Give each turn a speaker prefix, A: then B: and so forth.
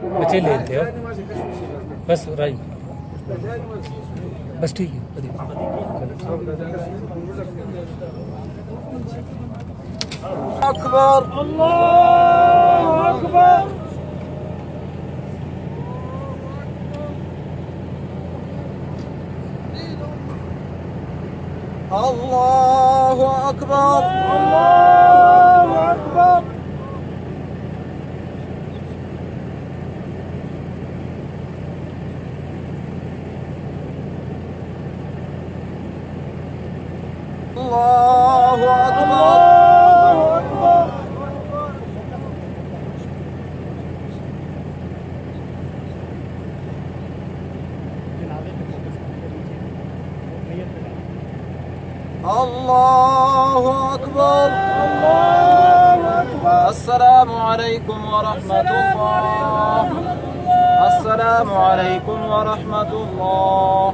A: बच्चे लेते हो बस राइट बस ठीक है
B: أكبر الله أكبر الله أكبر الله أكبر الله أكبر الله أكبر الله أكبر السلام عليكم ورحمة الله السلام عليكم ورحمة الله